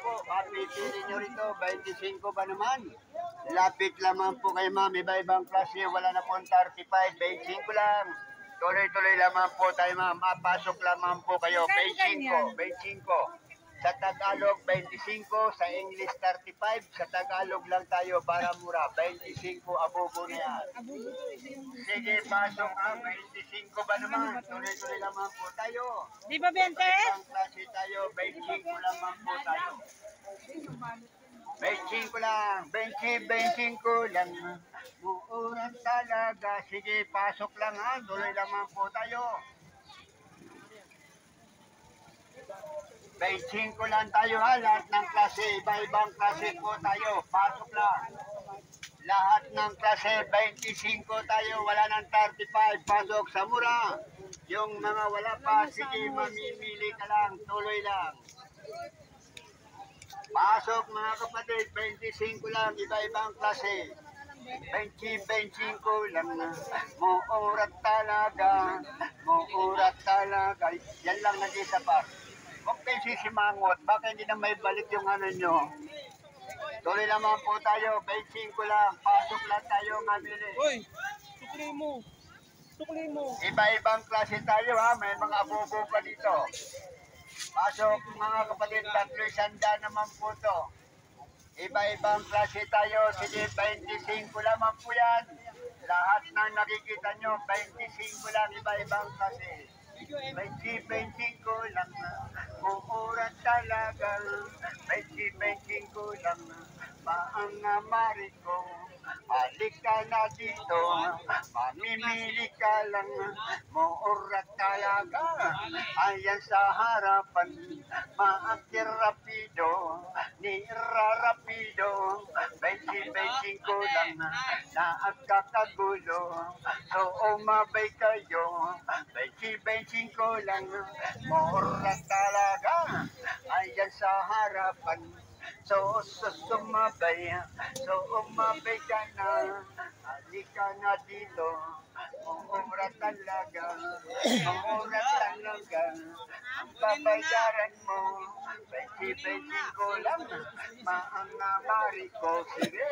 po. Pipili nyo rito, 25 ba naman? Lapit lamang po kay ma'am. Iba-ibang klase, wala na po 35, 25 lang. Tuloy-tuloy lamang po tayo ma'am. Pasok lamang po kayo, 25, 25. Sa Tagalog, 25. Sa English, 35. Sa Tagalog lang tayo para mura. 25, abubo na yan. Sige, pasok ha. 25 ba naman? Tuloy-tuloy lamang po tayo. Di ba 20? Ibang klase tayo, 25 lamang po tayo. 25 lang. 25 lang. Muuran talaga. Sige, pasok lang ha. Tuloy lamang po tayo. 25 lang tayo ha, lahat ng klase, iba-ibang klase po tayo, pasok lang. Lahat ng klase, 25 tayo, wala ng 35, pasok sa mura. Yung mga wala pa, sige, mamimili ka lang, tuloy lang. Pasok mga kapatid, 25 lang, iba-ibang klase. 25 lang na, muurat talaga, muurat talaga. Yan lang nag-isa pa. Huwag kayo sisimangot, baka hindi na may balik yung ano nyo. Tuloy naman po tayo, 25 lang, pasok lang tayo mamili. Uy, sukli mo. Sukli mo. Iba-ibang klase tayo ha, may mga abubo pa dito. Pasok mga kapatid, 300 naman po to. Iba-ibang klase tayo, sige 25 lamang po yan. Lahat na nakikita nyo, 25 lang, iba-ibang klase. 25 lang, mura talaga. 25 lang, maangamari ko. Alik ka na dito, mamimili ka lang, mura talaga. Ayan sa harapan, maakir rapido, nirarapido. 25 lang, naagkakagulo, so umabay kayo. 25 lang, mura talaga. Ayan sa harapan, so sumabay, so umabay ka na, halika na dito, mura talaga, mura talaga, ang babayaran mo, 25 lang, maangamari ko, sige.